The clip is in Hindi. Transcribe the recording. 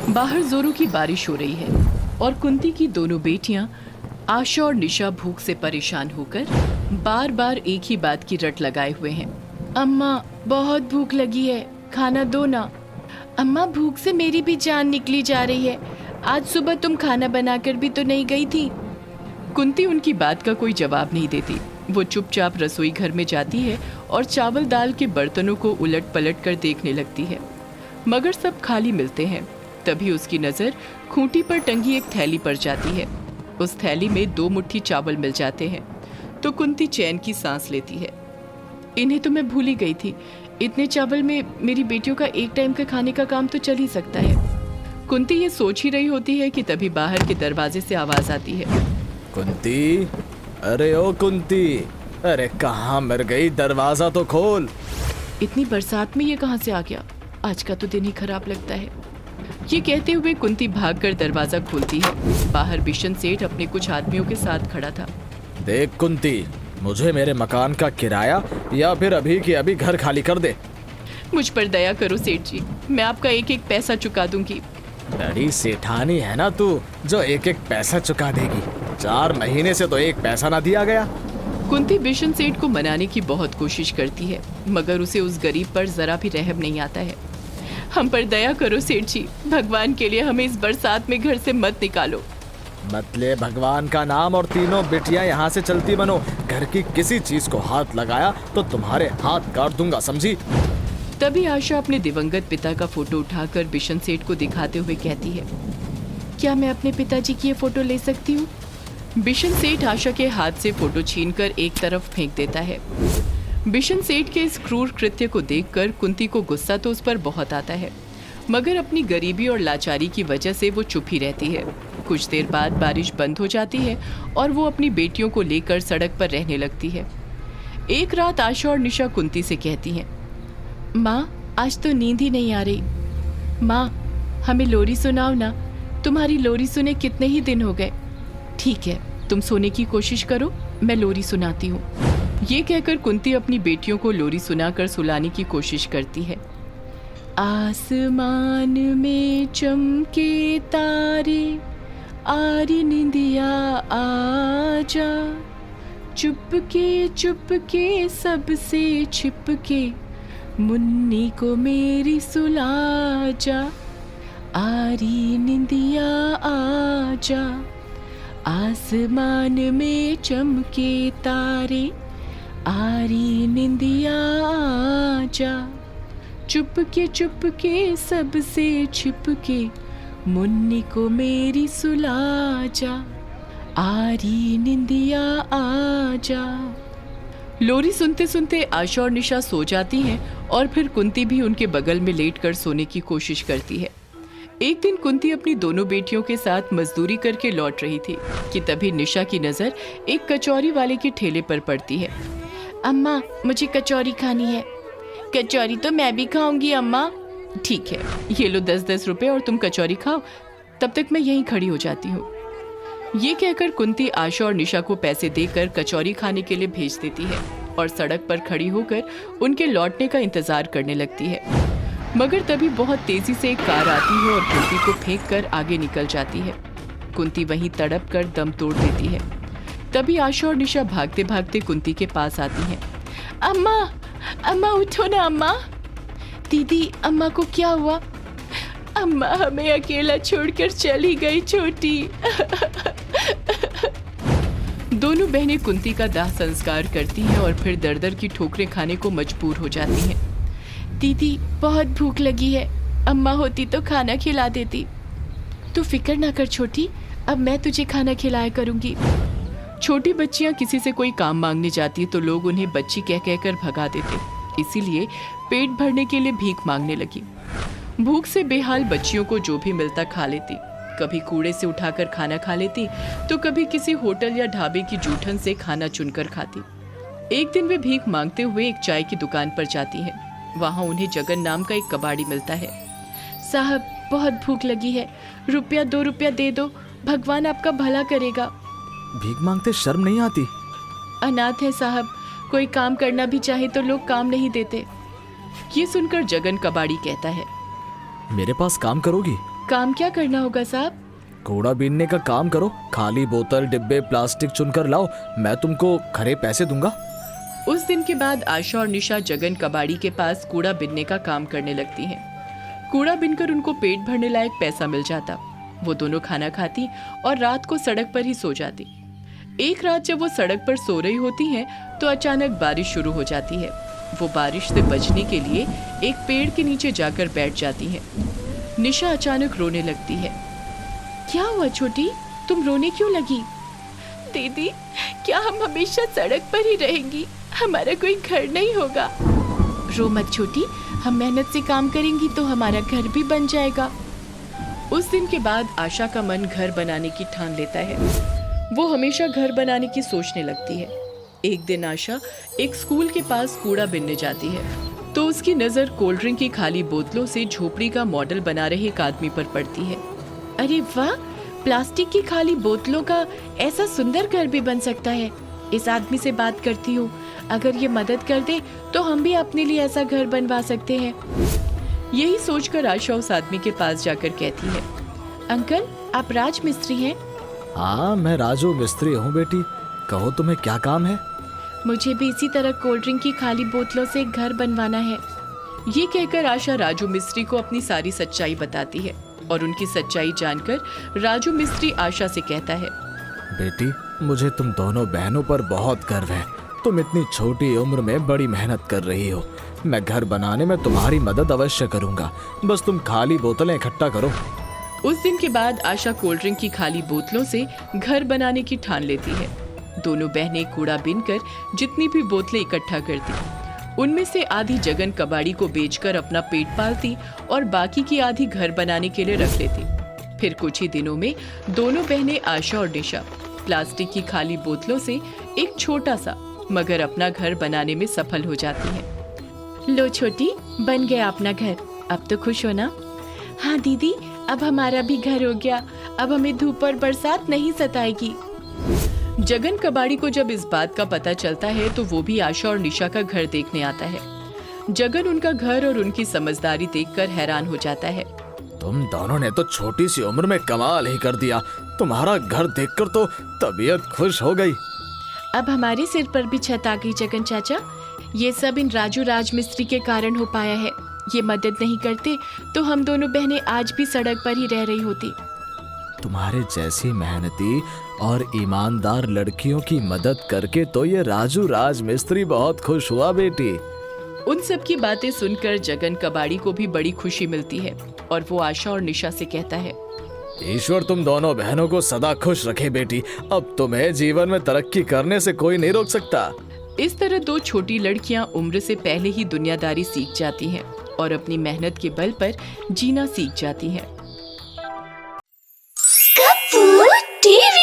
बाहर जोरों की बारिश हो रही है और कुंती की दोनों बेटियां आशा और निशा भूख से परेशान होकर बार बार एक ही बात की रट लगाए हुए हैं। अम्मा बहुत भूख लगी है, खाना दो ना। अम्मा भूख से मेरी भी जान निकली जा रही है, आज सुबह तुम खाना बनाकर भी तो नहीं गई थी। कुंती उनकी बात का कोई जवाब नहीं देती। वो चुपचाप रसोई घर में जाती है और चावल दाल के बर्तनों को उलट पलट कर देखने लगती है, मगर सब खाली मिलते हैं। तभी उसकी नज़र खूंटी पर टंगी एक थैली पर जाती है। उस थैली में 2 मुट्ठी चावल मिल जाते हैं तो कुंती चैन की सांस लेती है। इन्हें तो मैं भूल ही गई थी, इतने चावल में मेरी बेटियों का एक टाइम का खाने का काम तो चल ही सकता है। कुंती ये सोच ही रही होती है कि तभी बाहर के दरवाजे से आवाज आती है। कुंती, अरे ओ कुंती, अरे कहाँ मर गई, दरवाजा तो खोल। इतनी बरसात में ये कहाँ से आ गया, आज का तो दिन ही खराब लगता है। ये कहते हुए कुंती भागकर दरवाजा खोलती है। बाहर बिशन सेठ अपने कुछ आदमियों के साथ खड़ा था। देख कुंती, मुझे मेरे मकान का किराया या फिर अभी के अभी घर खाली कर दे। मुझ पर दया करो सेठ जी, मैं आपका एक एक पैसा चुका दूंगी। बड़ी सेठानी है ना तू, जो एक एक पैसा चुका देगी। 4 महीने से तो एक पैसा ना दिया गया। कुंती बिशन सेठ को मनाने की बहुत कोशिश करती है, मगर उसे उस गरीब पर जरा भी रहम नहीं आता है। हम पर दया करो सेठ जी, भगवान के लिए हमें इस बरसात में घर से मत निकालो। मत ले भगवान का नाम और तीनों बेटियां यहाँ से चलती बनो। घर की किसी चीज को हाथ लगाया तो तुम्हारे हाथ काट दूंगा, समझी। तभी आशा अपने दिवंगत पिता का फोटो उठाकर बिशन सेठ को दिखाते हुए कहती है, क्या मैं अपने पिताजी की ये फोटो ले सकती हूँ? बिशन सेठ आशा के हाथ से फोटो छीनकर एक तरफ फेंक देता है। बिशन सेठ के इस क्रूर कृत्य को देखकर कुंती को गुस्सा तो उस पर बहुत आता है, मगर अपनी गरीबी और लाचारी की वजह से वो चुप ही रहती है। कुछ देर बाद बारिश बंद हो जाती है और वो अपनी बेटियों को लेकर सड़क पर रहने लगती है। एक रात आशा और निशा कुंती से कहती हैं, माँ आज तो नींद ही नहीं आ रही। माँ हमें लोरी सुनाओ ना, तुम्हारी लोरी सुने कितने ही दिन हो गए। ठीक है, तुम सोने की कोशिश करो, मैं लोरी सुनाती हूँ। ये कहकर कुंती अपनी बेटियों को लोरी सुनाकर सुलाने की कोशिश करती है। आसमान में चमके तारे, आरी निंदिया आजा, चुपके चुपके सबसे छिपके, मुन्नी को मेरी सुला जा। आरी निंदिया आजा, आसमान में चमके तारे, आरी निंदिया आजा, चुपके चुपके सबसे छिपके, मुन्नी को मेरी सुला जा। आरी निंदिया आजा। लोरी सुनते सुनते आशा और निशा सो जाती हैं और फिर कुंती भी उनके बगल में लेटकर सोने की कोशिश करती है। एक दिन कुंती अपनी दोनों बेटियों के साथ मजदूरी करके लौट रही थी कि तभी निशा की नजर एक कचौरी वाले के ठेले पर पड़ती है। अम्मा मुझे कचौरी खानी है। कचौरी तो मैं भी खाऊंगी अम्मा। ठीक है, ये लो 10-10 रुपए और तुम कचौरी खाओ, तब तक मैं यहीं खड़ी हो जाती हूँ। ये कहकर कुंती आशा और निशा को पैसे देकर कचौरी खाने के लिए भेज देती है और सड़क पर खड़ी होकर उनके लौटने का इंतजार करने लगती है। मगर तभी बहुत तेजी से एक कार आती है और कुंती को फेंक कर आगे निकल जाती है। कुंती वहीं तड़प कर दम तोड़ देती है। तभी आशा और निशा भागते भागते कुंती के पास आती हैं। अम्मा, अम्मा उठो ना अम्मा। दीदी अम्मा को क्या हुआ? अम्मा हमें अकेला छोड़कर चली गई छोटी। दोनों बहनें कुंती का दाह संस्कार करती हैं और फिर दर दर की ठोकरें खाने को मजबूर हो जाती हैं। दीदी बहुत भूख लगी है, अम्मा होती तो खाना खिला देती। तू फिक्र ना कर छोटी, अब मैं तुझे खाना खिलाया करूंगी। छोटी बच्चियां किसी से कोई काम मांगने जाती तो लोग उन्हें बच्ची कह कहकर भगा देते, इसीलिए पेट भरने के लिए भीख मांगने लगी। भूख से बेहाल बच्चियों को जो भी मिलता खा लेती। कभी कूड़े से उठाकर खाना खा लेती तो कभी किसी होटल या ढाबे की जूठन से खाना चुनकर खाती। एक दिन वे भीख मांगते हुए एक चाय की दुकान पर जाती हैं। वहाँ उन्हें जगन नाम का एक कबाड़ी मिलता है। साहब बहुत भूख लगी है, 1-2 रुपया दे दो, भगवान आपका भला करेगा। भीख मांगते शर्म नहीं आती? अनाथ है साहब, कोई काम करना भी चाहे तो लोग काम नहीं देते। ये सुनकर जगन कबाड़ी कहता है, मेरे पास काम करोगी काम क्या करना होगा साहब? कूड़ा बीनने का काम करो। खाली बोतल, डिब्बे, प्लास्टिक चुनकर लाओ, मैं तुमको खरे पैसे दूंगा। उस दिन के बाद आशा और निशा जगन कबाड़ी के पास कूड़ा बिनने का काम करने लगती हैं। कूड़ा बिनकर उनको पेट भरने लायक पैसा मिल जाता। वो दोनों खाना खाती और रात को सड़क पर ही सो जाती। एक रात जब वो सड़क पर सो रही होती हैं तो अचानक बारिश शुरू हो जाती है। वो बारिश से बचने के लिए एक पेड़ के नीचे जाकर बैठ जाती है। निशा अचानक रोने लगती है। क्या हुआ छोटी, तुम रोने क्यों लगी? दीदी, क्या हम हमेशा सड़क पर ही रहेंगी? हमारा कोई घर नहीं होगा। रो मत छोटी, हम मेहनत से काम करेंगी तो हमारा घर भी बन जाएगा। उस दिन के बाद आशा का मन घर बनाने की ठान लेता है। वो हमेशा घर बनाने की सोचने लगती है। एक दिन आशा एक स्कूल के पास कूड़ा बिनने जाती है तो उसकी नजर कोल्ड ड्रिंक की खाली बोतलों से झोपड़ी का मॉडल बना रहे एक आदमी पर पड़ती है। अरे वाह, प्लास्टिक की खाली बोतलों का ऐसा सुंदर घर भी बन सकता है। इस आदमी से बात करती हूँ, अगर ये मदद कर दे तो हम भी अपने लिए ऐसा घर बनवा सकते हैं। यही सोचकर आशा उस आदमी के पास जाकर कहती है, अंकल आप राज मिस्त्री हैं? हाँ, मैं राजू मिस्त्री हूँ बेटी, कहो तुम्हें क्या काम है? मुझे भी इसी तरह कोल्ड ड्रिंक की खाली बोतलों से एक घर बनवाना है। ये कहकर आशा राजू मिस्त्री को अपनी सारी सच्चाई बताती है और उनकी सच्चाई जानकर राजू मिस्त्री आशा से कहता है, बेटी मुझे तुम दोनों बहनों पर बहुत गर्व है। तुम इतनी छोटी उम्र में बड़ी मेहनत कर रही हो। मैं घर बनाने में तुम्हारी मदद अवश्य करूंगा, बस तुम खाली बोतलें इकट्ठा करो। उस दिन के बाद आशा कोल्ड ड्रिंक की खाली बोतलों से घर बनाने की ठान लेती है। दोनों बहनें कूड़ा बीनकर जितनी भी बोतलें इकट्ठा करती, उनमें से आधी जगन कबाड़ी को बेचकर अपना पेट पालती और बाकी की आधी घर बनाने के लिए रख लेती। फिर कुछ ही दिनों में दोनों बहनें आशा और निशा प्लास्टिक की खाली बोतलों से एक छोटा सा मगर अपना घर बनाने में सफल हो जाती हैं। लो छोटी, बन गया अपना घर, अब तो खुश हो ना? हाँ दीदी, अब हमारा भी घर हो गया, अब हमें धूप और बरसात नहीं सताएगी। जगन कबाड़ी को जब इस बात का पता चलता है तो वो भी आशा और निशा का घर देखने आता है। जगन उनका घर और उनकी समझदारी देखकर हैरान हो जाता है। तुम दोनों ने तो छोटी सी उम्र में कमाल ही कर दिया। तुम्हारा घर देखकर तो तबीयत खुश हो गई। अब हमारे सिर पर भी छत आ गई जगन चाचा। ये सब इन राजू राज मिस्त्री के कारण हो पाया है। ये मदद नहीं करते तो हम दोनों बहनें आज भी सड़क पर ही रह रही होती। तुम्हारे जैसी मेहनती और ईमानदार लड़कियों की मदद करके तो ये राजू राज मिस्त्री बहुत खुश हुआ बेटी। उन सब की बातें सुनकर जगन कबाड़ी को भी बड़ी खुशी मिलती है और वो आशा और निशा से कहता है, ईश्वर तुम दोनों बहनों को सदा खुश रखे बेटी। अब तुम्हें जीवन में तरक्की करने से कोई नहीं रोक सकता। इस तरह दो छोटी लड़कियां उम्र से पहले ही दुनियादारी सीख जाती हैं और अपनी मेहनत के बल पर जीना सीख जाती हैं। कपूर टीवी।